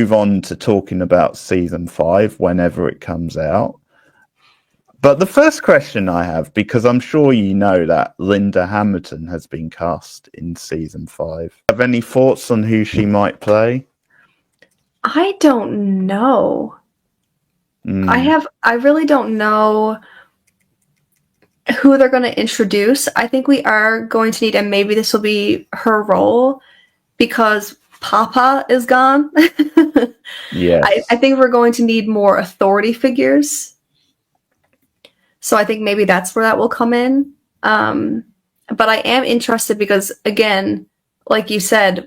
Move on to talking about season 5 whenever it comes out. But the first question I have, because I'm sure you know that Linda Hamilton has been cast in season 5. Have any thoughts on who she might play? I don't know. I really don't know who they're going to introduce. I think we are going to need, and maybe this will be her role, because Papa is gone. Yes. I think we're going to need more authority figures. So I think maybe that's where that will come in. But I am interested because, again, like you said,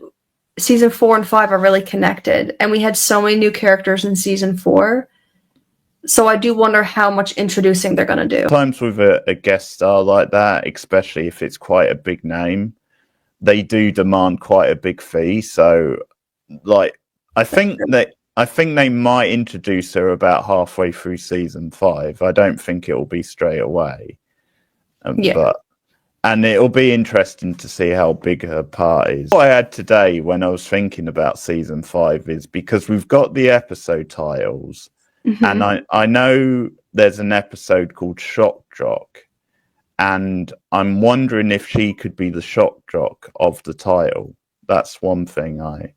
season 4 and 5 are really connected, and we had so many new characters in season 4. So I do wonder how much introducing they're going to do. Sometimes with a guest star like that, especially if it's quite a big name, they do demand quite a big fee. So, like, I think they might introduce her about halfway through season 5. I don't think it will be straight away. And it'll be interesting to see how big her part is. What I had today when I was thinking about season 5 is because we've got the episode titles, and I know there's an episode called Shock Jock, and I'm wondering if she could be the shock jock of the title. That's one thing I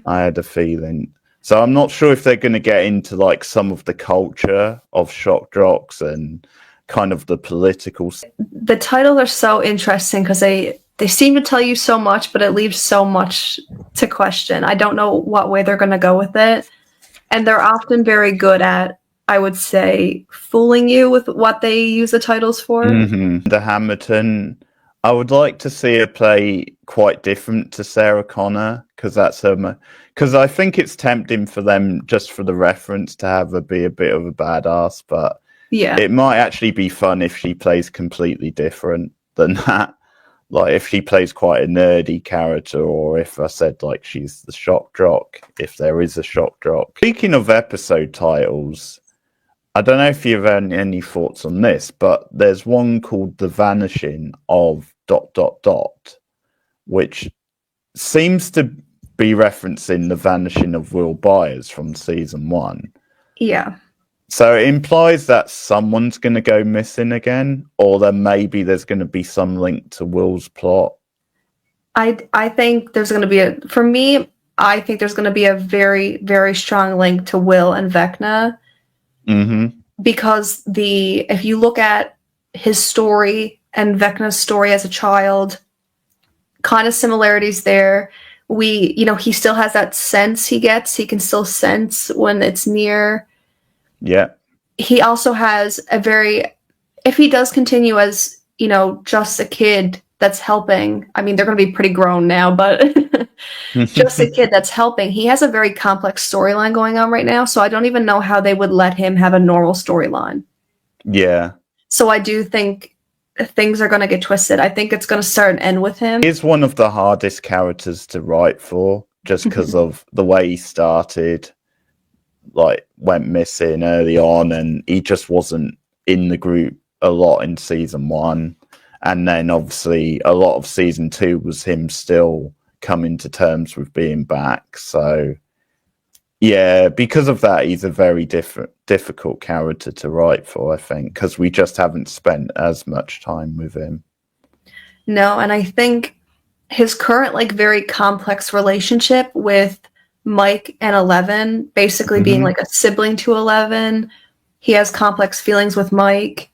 had a feeling. So I'm not sure if they're going to get into like some of the culture of shock jocks and kind of the political. The titles are so interesting because they seem to tell you so much, but it leaves so much to question. I don't know what way they're going to go with it. And they're often very good at, I would say, fooling you with what they use the titles for. The Hamilton, I would like to see her play quite different to Sarah Connor, because that's her. Because I think it's tempting for them, just for the reference, to have her be a bit of a badass, but it might actually be fun if she plays completely different than that. Like if she plays quite a nerdy character, or if I said like she's the shock jock, if there is a shock jock. Speaking of episode titles, I don't know if you have any thoughts on this, but there's one called The Vanishing of ... which seems to be referencing the vanishing of Will Byers from season 1. Yeah. So it implies that someone's going to go missing again, or then maybe there's going to be some link to Will's plot. I think there's going to be I think there's going to be a very, very strong link to Will and Vecna. Because if you look at his story and Vecna's story as a child, kind of similarities there. He still has that sense he gets. He can still sense when it's near. Yeah. He also has if he does continue as, just a kid that's helping, I mean, they're going to be pretty grown now, but just a kid that's helping. He has a very complex storyline going on right now, so I don't even know how they would let him have a normal storyline. Yeah. So I do think things are going to get twisted. I think it's going to start and end with him. He's one of the hardest characters to write for, just because of the way he started. Like went missing early on, and he just wasn't in the group a lot in season 1, and then obviously a lot of season 2 was him still coming to terms with being back. So yeah, because of that, he's a very difficult character to write for, I think, because we just haven't spent as much time with him. No, and I think his current very complex relationship with Mike and 11, basically being like a sibling to 11. He has complex feelings with Mike.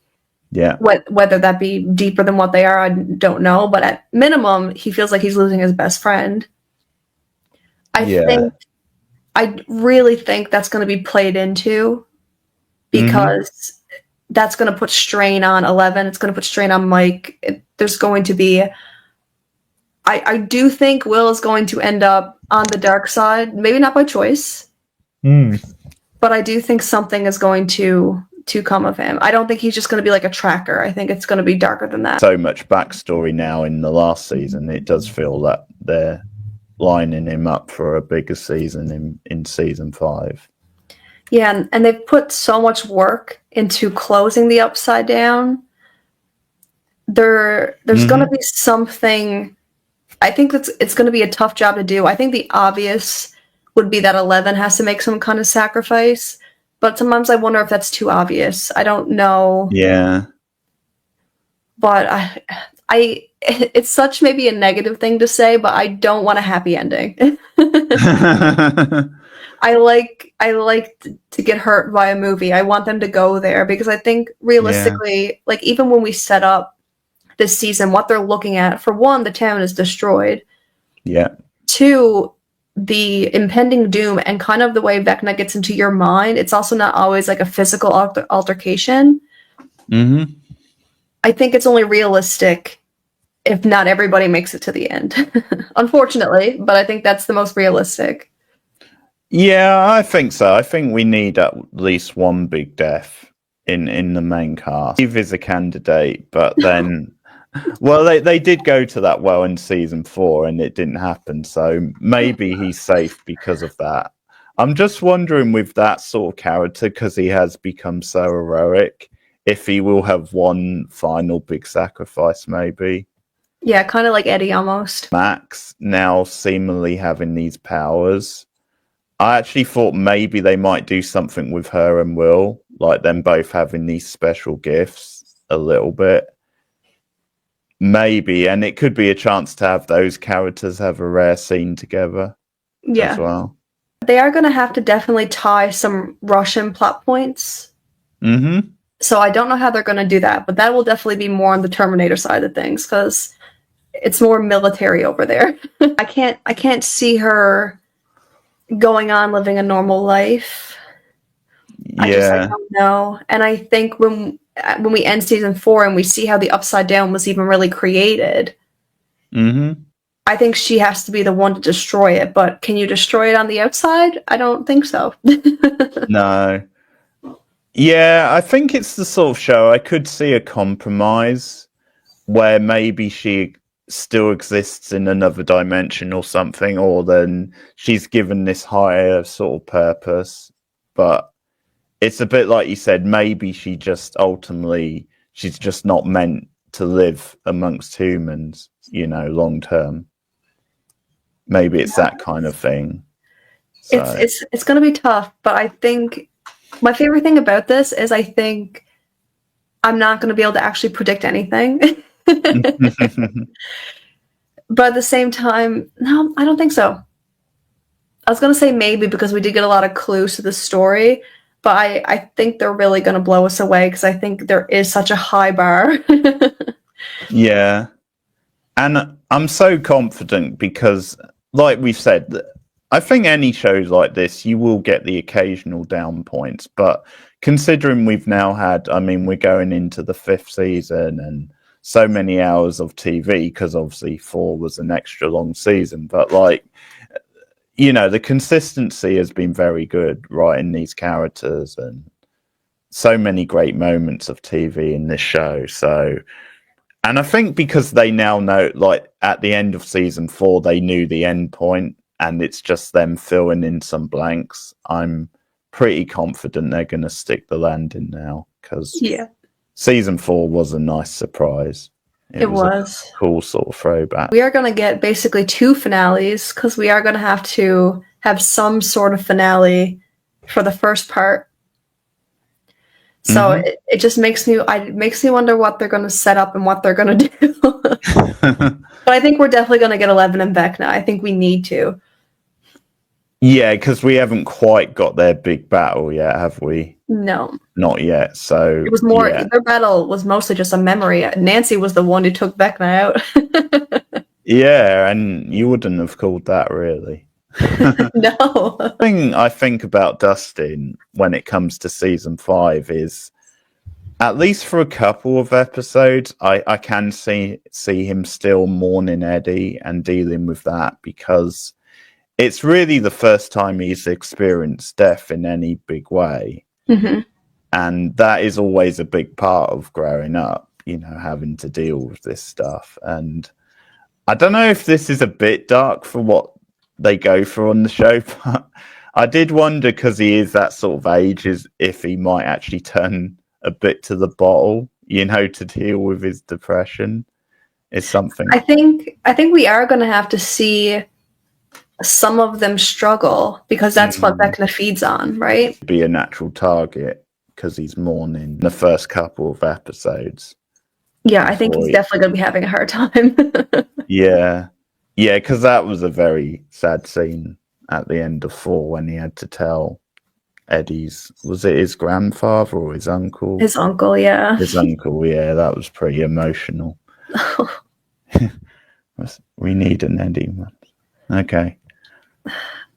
Yeah. Whether that be deeper than what they are, I don't know. But at minimum, he feels like he's losing his best friend. I really think that's going to be played into, because that's going to put strain on 11. It's going to put strain on Mike. There's going to be... I do think Will is going to end up on the dark side, maybe not by choice, but I do think something is going to come of him. I don't think he's just going to be like a tracker. I think it's going to be darker than that. So much backstory now in the last season. It does feel that they're lining him up for a bigger season in season 5. Yeah, and they've put so much work into closing the Upside Down. There's going to be something... I think it's going to be a tough job to do. I think the obvious would be that 11 has to make some kind of sacrifice. But sometimes I wonder if that's too obvious. I don't know. Yeah. But it's such maybe a negative thing to say, but I don't want a happy ending. I like to get hurt by a movie. I want them to go there because I think realistically, like even when we set up this season, what they're looking at, for one, the town is destroyed. Yeah. Two, the impending doom and kind of the way Vecna gets into your mind, it's also not always like a physical altercation. Mm-hmm. I think it's only realistic if not everybody makes it to the end. Unfortunately, but I think that's the most realistic. Yeah, I think so. I think we need at least one big death in the main cast. Steve is a candidate, but then, well, they did go to that well in season 4 and it didn't happen. So maybe he's safe because of that. I'm just wondering with that sort of character, because he has become so heroic, if he will have one final big sacrifice, maybe. Yeah, kind of like Eddie almost. Max now seemingly having these powers. I actually thought maybe they might do something with her and Will, like them both having these special gifts a little bit. Maybe, and it could be a chance to have those characters have a rare scene together as well. They are going to have to definitely tie some Russian plot points. Mm-hmm. So I don't know how they're going to do that, but that will definitely be more on the Terminator side of things because it's more military over there. I can't see her going on living a normal life. I don't know. And I think when we end season 4 and we see how the Upside Down was even really created, I think she has to be the one to destroy it. But can you destroy it on the outside? I don't think so. No. Yeah, I think it's the sort of show I could see a compromise where maybe she still exists in another dimension or something, or then she's given this higher sort of purpose. But it's a bit like you said, maybe she just ultimately, she's just not meant to live amongst humans, you know, long term. Maybe it's that kind of thing. So. It's going to be tough, but I think my favorite thing about this is I think I'm not going to be able to actually predict anything. But at the same time, no, I don't think so. I was going to say maybe because we did get a lot of clues to the story, but I think they're really going to blow us away because I think there is such a high bar. Yeah. And I'm so confident because, like we've said, I think any shows like this, you will get the occasional down points. But considering we've now had, I mean, we're going into the 5th season and so many hours of TV, because obviously 4 was an extra long season. But, like, you know, the consistency has been very good writing these characters and so many great moments of TV in this show. So, and I think because they now know, like at the end of season 4, they knew the end point and it's just them filling in some blanks. I'm pretty confident they're going to stick the landing now because season 4 was a nice surprise. It was a cool sort of throwback. We are going to get basically 2 finales because we are going to have some sort of finale for the first part. So it just makes me wonder what they're going to set up and what they're going to do. But I think we're definitely going to get 11 and Vecna. I think we need to. Yeah, because we haven't quite got their big battle yet, have we? No. Not yet. So it was more their battle was mostly just a memory. Nancy was the one who took Vecna out. Yeah, and you wouldn't have called that really. No. The thing I think about Dustin when it comes to season 5 is, at least for a couple of episodes, I can see him still mourning Eddie and dealing with that, because it's really the first time he's experienced death in any big way. And that is always a big part of growing up, you know, having to deal with this stuff. And I don't know if this is a bit dark for what they go for on the show, but I did wonder, because he is that sort of age, is if he might actually turn a bit to the bottle, you know, to deal with his depression. Is something I think we are going to have to see some of them struggle because that's what Vecna feeds on, right? Be a natural target because he's mourning the first couple of episodes. Yeah, I think he's definitely going to be having a hard time. Yeah, because that was a very sad scene at the end of 4 when he had to tell Eddie's, was it his grandfather or his uncle? His uncle, yeah. His uncle, yeah, that was pretty emotional. We need an Eddie. Okay.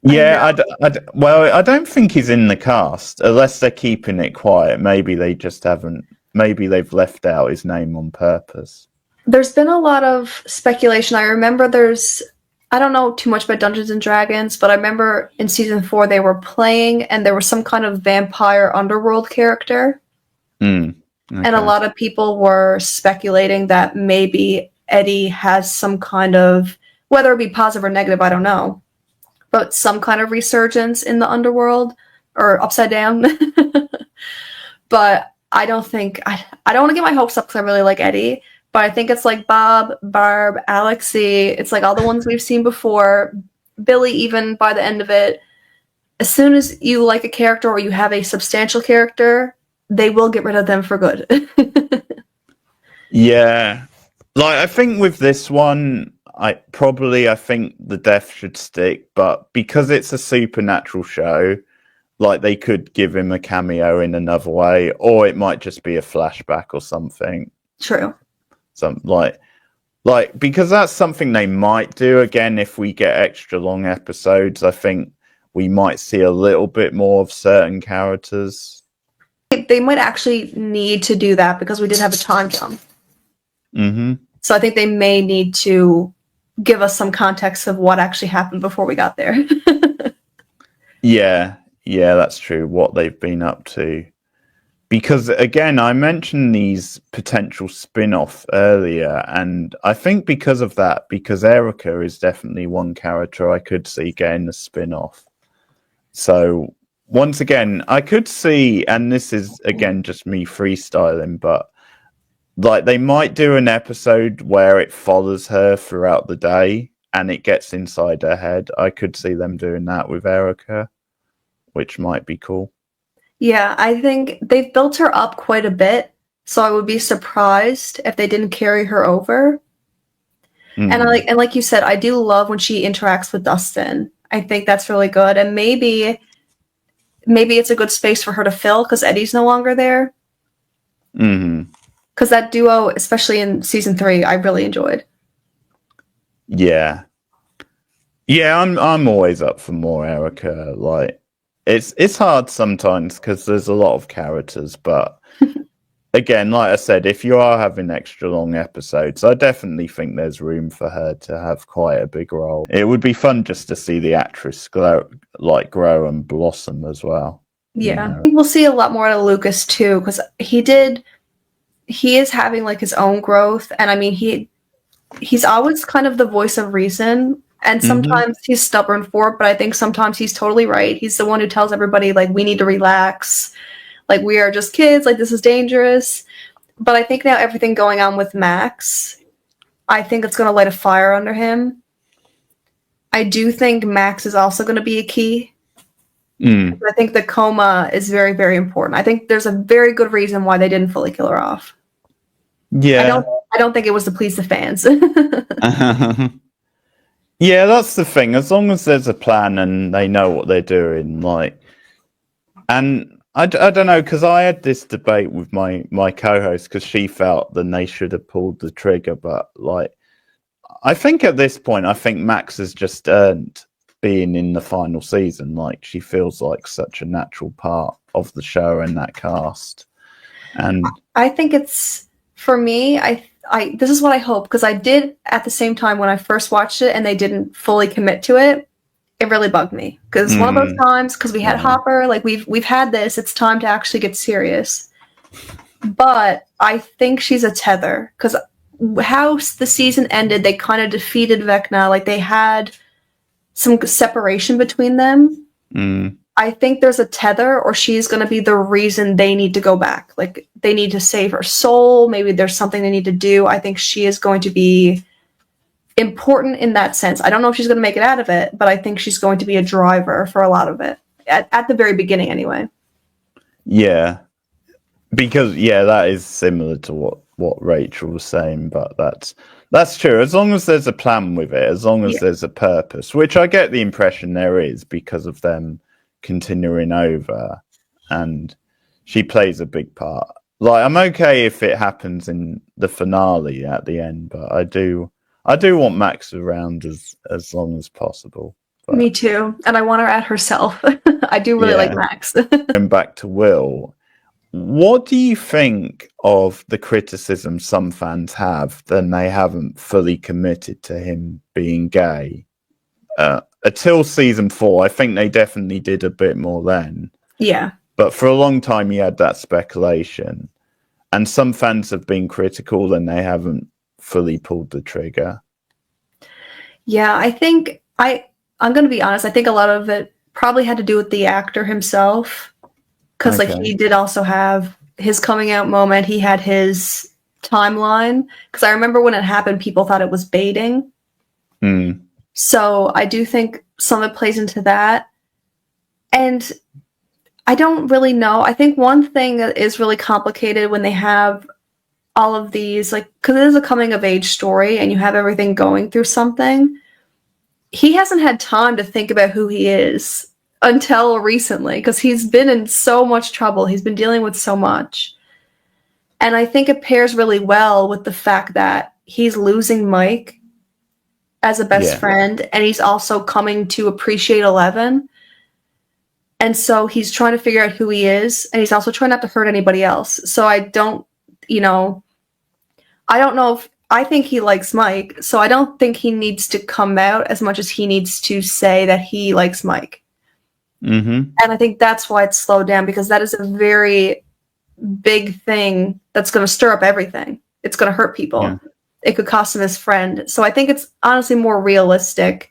Yeah, I don't think he's in the cast unless they're keeping it quiet. Maybe they just haven't. Maybe they've left out his name on purpose. There's been a lot of speculation. I remember I don't know too much about Dungeons and Dragons, but I remember in season 4 they were playing and there was some kind of vampire underworld character. Okay. And a lot of people were speculating that maybe Eddie has some kind of, whether it be positive or negative, I don't know, but some kind of resurgence in the underworld or upside down. But I don't think, I don't want to get my hopes up because I really like Eddie, but I think it's like Bob, Barb, Alexei, it's like all the ones we've seen before, Billy even by the end of it. As soon as you like a character or you have a substantial character, they will get rid of them for good. Yeah. Like, I think with this one, I think the death should stick, but because it's a supernatural show, like they could give him a cameo in another way, or it might just be a flashback or something. True. Like because that's something they might do again if we get extra long episodes. I think we might see a little bit more of certain characters. They might actually need to do that because we did have a time jump. Mm-hmm. So I think they may need to give us some context of what actually happened before we got there. Yeah, that's true. What they've been up to. Because again, I mentioned these potential spin-off earlier, and I think because of that, because Erica is definitely one character I could see getting a spin-off. So once again, I could see, and this is again just me freestyling, but like they might do an episode where it follows her throughout the day and it gets inside her head. I could see them doing that with Erica, which might be cool. Yeah, I think they've built her up quite a bit, so I would be surprised if they didn't carry her over. And like you said, I do love when she interacts with Dustin. I think that's really good, and maybe it's a good space for her to fill because Eddie's no longer there. Because that duo, especially in season 3, I really enjoyed. Yeah, I'm always up for more Erica. Like, it's hard sometimes because there's a lot of characters, but again, like I said, if you are having extra long episodes, I definitely think there's room for her to have quite a big role. It would be fun just to see the actress grow and blossom as well. Yeah, I think we'll see a lot more out of Lucas too, because he is having like his own growth, and I mean he's always kind of the voice of reason. And sometimes he's stubborn for it, but I think sometimes he's totally right. He's the one who tells everybody, like, we need to relax. Like, we are just kids. Like, this is dangerous. But I think now everything going on with Max, I think it's going to light a fire under him. I do think Max is also going to be a key. I think the coma is very, very important. I think there's a very good reason why they didn't fully kill her off. Yeah. I don't think it was to please the fans. Yeah, that's the thing. As long as there's a plan and they know what they're doing, like, and I don't know, because I had this debate with my co-host because she felt that they should have pulled the trigger, but like, I think at this point, I think Max has just earned being in the final season. Like, she feels like such a natural part of the show and that cast. And I think it's, for me, this is what I hope, because I did at the same time when I first watched it and they didn't fully commit to it, it really bugged me. Because it's one of those times, because we had Hopper, like we've had this, it's time to actually get serious. But I think she's a tether, because how the season ended, they kind of defeated Vecna, like they had some separation between them. I think there's a tether, or she's going to be the reason they need to go back. Like, they need to save her soul. Maybe there's something they need to do. I think she is going to be important in that sense. I don't know if she's going to make it out of it, but I think she's going to be a driver for a lot of it at the very beginning, anyway. Yeah, because that is similar to what Rachel was saying, but that's true. As long as there's a plan with it, as long as there's a purpose, which I get the impression there is because of them continuing over, and she plays a big part. Like, I'm okay if it happens in the finale at the end, but I do want Max around as long as possible. But, me too, and I want her at herself. I do really like Max. Going back to Will, what do you think of the criticism some fans have that they haven't fully committed to him being gay? Until season 4, I think they definitely did a bit more then. Yeah. But for a long time, he had that speculation. And some fans have been critical and they haven't fully pulled the trigger. Yeah, I think I'm going to be honest. I think a lot of it probably had to do with the actor himself. Because like he did also have his coming out moment. He had his timeline. Because I remember when it happened, people thought it was baiting. Mm. So I do think some of it plays into that. And I don't really know. I think one thing that is really complicated when they have all of these, like, because it is a coming of age story and you have everything going through something, he hasn't had time to think about who he is until recently, because he's been in so much trouble. He's been dealing with so much. And I think it pairs really well with the fact that he's losing Mike as a best friend, and he's also coming to appreciate Eleven. And so he's trying to figure out who he is, and he's also trying not to hurt anybody else. So I don't know if I think he likes Mike, so I don't think he needs to come out as much as he needs to say that he likes Mike. Mm-hmm. And I think that's why it's slowed down, because that is a very big thing that's going to stir up everything. It's going to hurt people. Yeah. It could cost him his friend. So I think it's honestly more realistic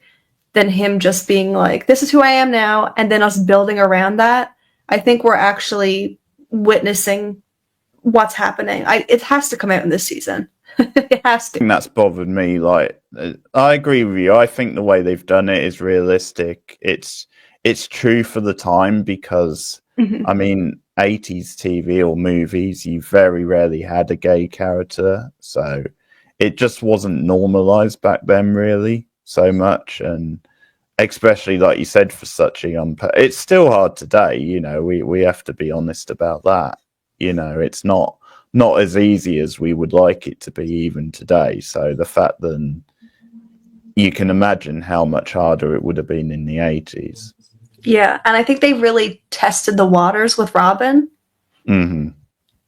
than him just being like, this is who I am now, and then us building around that. I think we're actually witnessing what's happening. It has to come out in this season. It has to. I think that's bothered me. Like, I agree with you. I think the way they've done it is realistic. It's true for the time, because I mean, 80s TV or movies, you very rarely had a gay character, so it just wasn't normalized back then really so much. And especially, like you said, for such a young it's still hard today, we have to be honest about that. It's not as easy as we would like it to be even today. So the fact that you can imagine how much harder it would have been in the 80s. Yeah, and I think they really tested the waters with Robin,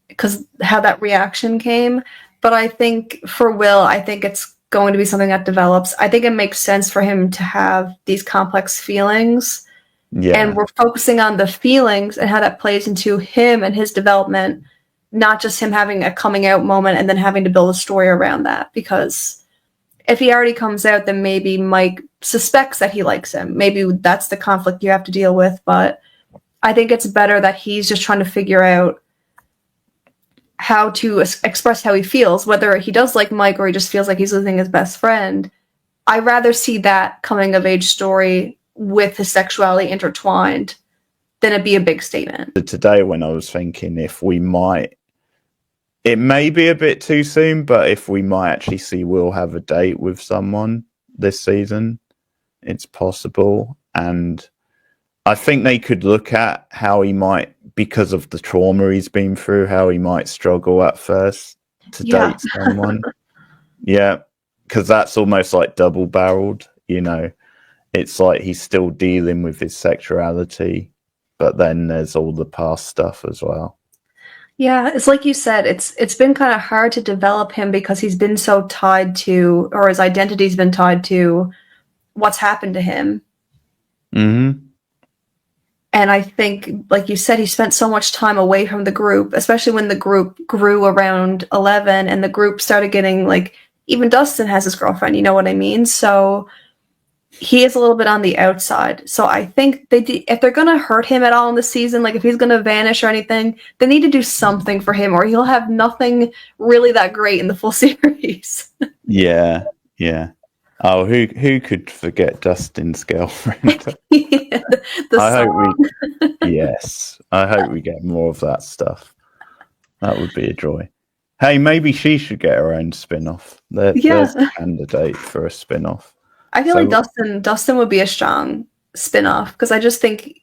because how that reaction came. But I think for Will, I think it's going to be something that develops. I think it makes sense for him to have these complex feelings. Yeah. And we're focusing on the feelings and how that plays into him and his development, not just him having a coming out moment and then having to build a story around that. Because if he already comes out, then maybe Mike suspects that he likes him. Maybe that's the conflict you have to deal with. But I think it's better that he's just trying to figure out how to express how he feels, whether he does like Mike or he just feels like he's losing his best friend. I'd rather see that coming of age story with his sexuality intertwined than it be a big statement. Today, when I was thinking if we might, it may be a bit too soon, but if we might actually see Will have a date with someone this season, it's possible. And I think they could look at how he might, because of the trauma he's been through, how he might struggle at first to date someone. Yeah, because that's almost like double-barreled, It's like he's still dealing with his sexuality, but then there's all the past stuff as well. Yeah, it's like you said, it's been kind of hard to develop him because he's been so tied to, or his identity's been tied to what's happened to him. Mm-hmm. And I think, like you said, he spent so much time away from the group, especially when the group grew around 11 and the group started getting, like, even Dustin has his girlfriend, you know what I mean? So he is a little bit on the outside. So I think if they're going to hurt him at all in the season, like if he's going to vanish or anything, they need to do something for him or he'll have nothing really that great in the full series. Yeah. Oh, who could forget Dustin's girlfriend? The I hope song. yes, I hope we get more of that stuff. That would be a joy. Hey, maybe she should get her own spin-off. There's a candidate for a spin-off. I feel like Dustin would be a strong spin-off because I just think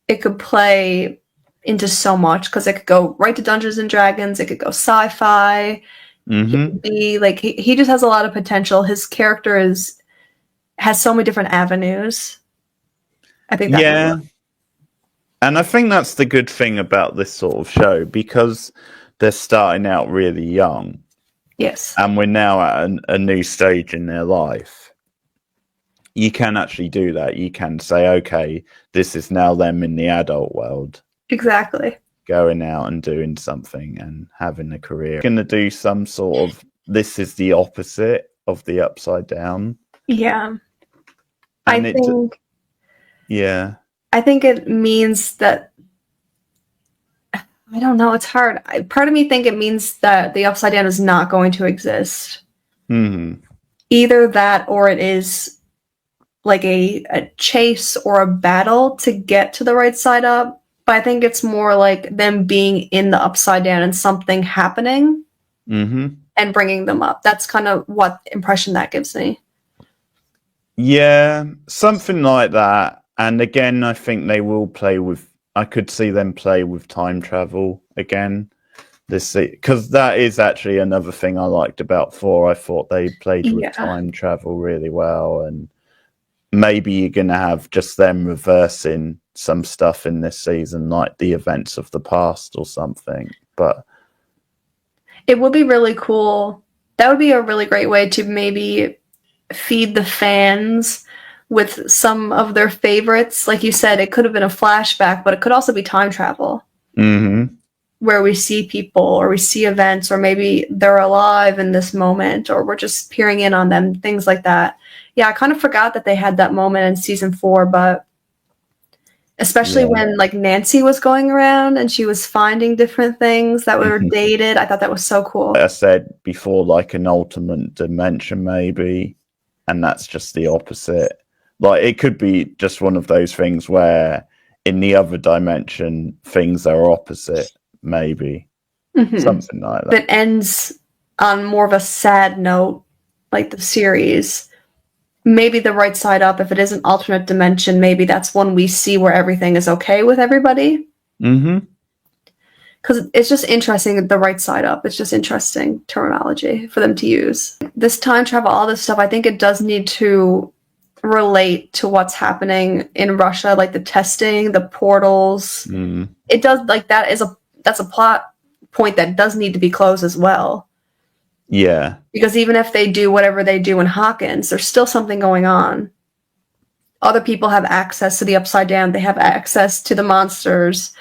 it could play into so much because it could go right to Dungeons and Dragons, it could go sci-fi. He could be like he just has a lot of potential. His character has so many different avenues. I think that and I think that's the good thing about this sort of show because they're starting out really young. Yes. And we're now at a new stage in their life. You can actually do that. You can say, okay, this is now them in the adult world. Exactly. Going out and doing something and having a career. Going to do some sort of, this is the opposite of the Upside Down. Yeah. And I think it means that, I don't know, it's hard. Part of me think it means that the Upside Down is not going to exist. Mm-hmm. Either that or it is like a chase or a battle to get to the right side up. But I think it's more like them being in the Upside Down and something happening and bringing them up. That's kind of what impression that gives me. Yeah, something like that. And again, I think they will play with, I could see them play with time travel again. Because that is actually another thing I liked about 4. I thought they played with time travel really well. And maybe you're going to have just them reversing some stuff in this season, like the events of the past or something. But it would be really cool. That would be a really great way to maybe feed the fans with some of their favorites. Like you said, it could have been a flashback, but it could also be time travel. Where we see people or we see events, or maybe they're alive in this moment, or we're just peering in on them, things like that. Yeah, I kind of forgot that they had that moment in season 4, but especially when like Nancy was going around and she was finding different things that were dated. I thought that was so cool. I said before, like an alternate dimension maybe, and that's just the opposite. Like it could be just one of those things where in the other dimension things are opposite, maybe. Something like that. That ends on more of a sad note, like the series. Maybe the right side up, if it is an alternate dimension, maybe that's one we see where everything is okay with everybody. Because it's just interesting, the right side up. It's just interesting terminology for them to use. This time travel, all this stuff, I think it does need to relate to what's happening in Russia, like the testing, the portals. It does, like that's a plot point that does need to be closed as well. Yeah. Because even if they do whatever they do in Hawkins, there's still something going on. Other people have access to the Upside Down. They have access to the monsters.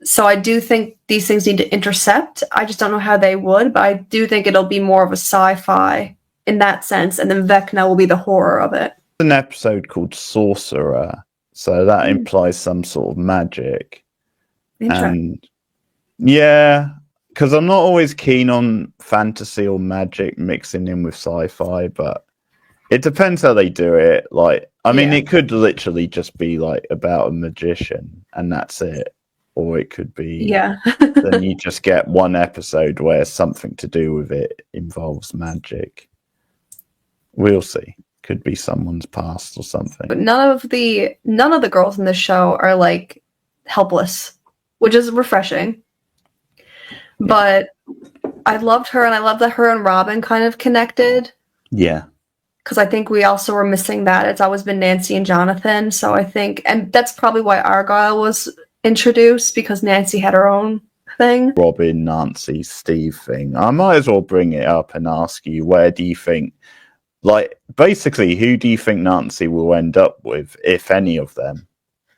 So I do think these things need to intercept. I just don't know how they would, but I do think it'll be more of a sci-fi in that sense. And then Vecna will be the horror of it. An episode called Sorcerer. So that implies some sort of magic. And yeah, because I'm not always keen on fantasy or magic mixing in with sci-fi, but it depends how they do it. Like, I mean, it could literally just be like about a magician and that's it. Or it could be, then you just get one episode where something to do with it involves magic. We'll see. Could be someone's past or something. But none of the girls in this show are like helpless, which is refreshing. But I loved her, and I love that her and Robin kind of connected. Yeah. Because I think we also were missing that. It's always been Nancy and Jonathan. So I think, and that's probably why Argyle was introduced, because Nancy had her own thing. Robin, Nancy, Steve thing. I might as well bring it up and ask you, where do you think, like, basically, who do you think Nancy will end up with, if any of them?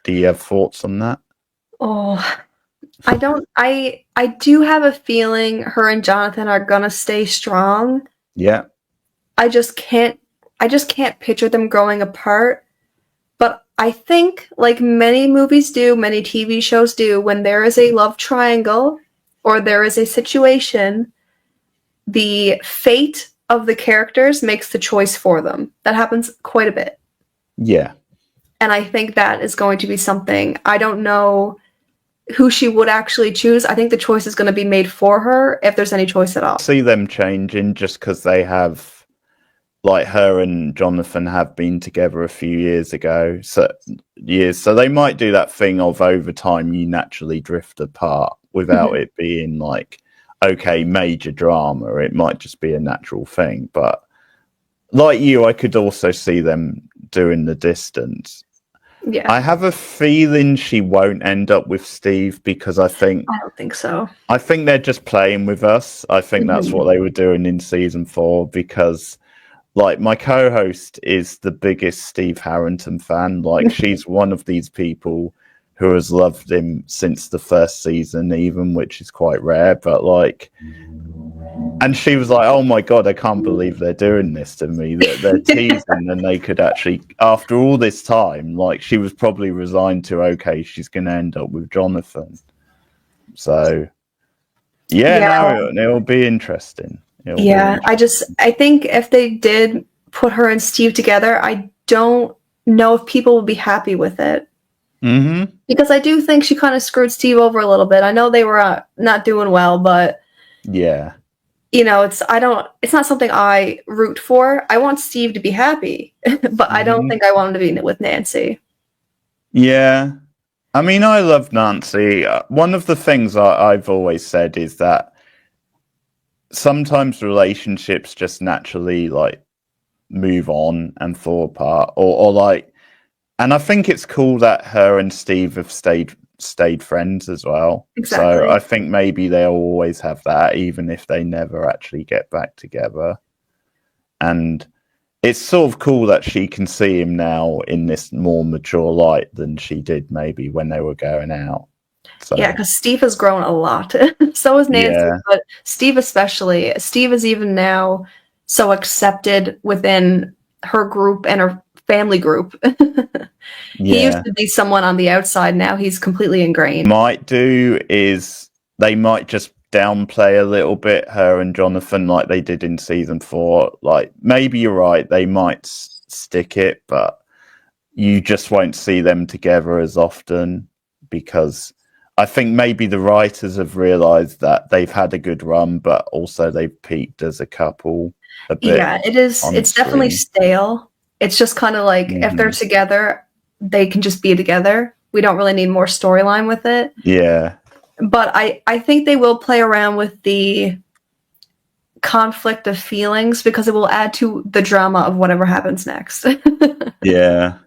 Do you have thoughts on that? Oh, I don't. I do have a feeling her and Jonathan are gonna stay strong. Yeah. I just can't picture them growing apart. But I think, like many movies do, many TV shows do, when there is a love triangle or there is a situation, the fate of the characters makes the choice for them. That happens quite a bit. Yeah. And I think that is going to be something. I don't know who she would actually choose. I think the choice is going to be made for her if there's any choice at all. See them changing just because they have, like, her and Jonathan have been together a few years ago. So they might do that thing of over time you naturally drift apart without it being like, okay, major drama. It might just be a natural thing. But like you, I could also see them doing the distance. Yeah. I have a feeling she won't end up with Steve because I don't think so. I think they're just playing with us. I think that's what they were doing in season 4 because, like, my co-host is the biggest Steve Harrington fan. Like, she's one of these people who has loved him since the first season even, which is quite rare. But, like, and she was like, oh my God, I can't believe they're doing this to me. They're teasing and they could actually, after all this time, like, she was probably resigned to, okay, she's going to end up with Jonathan. So, it'll be interesting. I think if they did put her and Steve together, I don't know if people would be happy with it. Mm-hmm. Because I do think she kind of screwed Steve over a little bit. I know they were not doing well, but yeah, you know, it's not something I root for. I want Steve to be happy, but I don't think I want him to be with Nancy. Yeah. I mean, I love Nancy. One of the things I've always said is that sometimes relationships just naturally, like, move on and fall apart, or like, and I think it's cool that her and Steve have stayed friends as well. Exactly. So I think maybe they'll always have that, even if they never actually get back together. And it's sort of cool that she can see him now in this more mature light than she did maybe when they were going out. So, yeah, because Steve has grown a lot. So has Nancy, but Steve especially. Steve is even now so accepted within her group and her family group. He used to be someone on the outside. Now he's completely ingrained. Might do is they might just downplay a little bit her and Jonathan like they did in season 4. Like, maybe you're right, they might stick it, but you just won't see them together as often because I think maybe the writers have realized that they've had a good run, but also they've peaked as a couple a bit. Yeah, it is. It's definitely stale. It's just kind of like if they're together, they can just be together. We don't really need more storyline with it. Yeah. But I think they will play around with the conflict of feelings because it will add to the drama of whatever happens next. Yeah.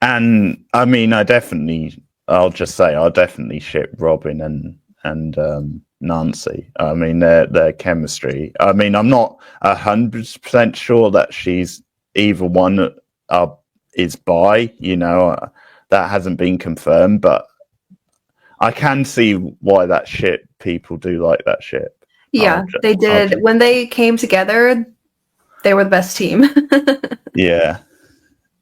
And I mean, I'll just say I'll definitely ship Robin and Nancy. I mean, their chemistry. I mean, I'm not 100% sure that she's either one is bi, you know, that hasn't been confirmed, but I can see why that ship, people do like that ship. Yeah, they did. When they came together, they were the best team. Yeah,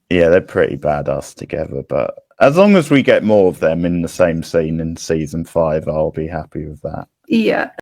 they're pretty badass together, but as long as we get more of them in the same scene in season 5, I'll be happy with that. Yeah.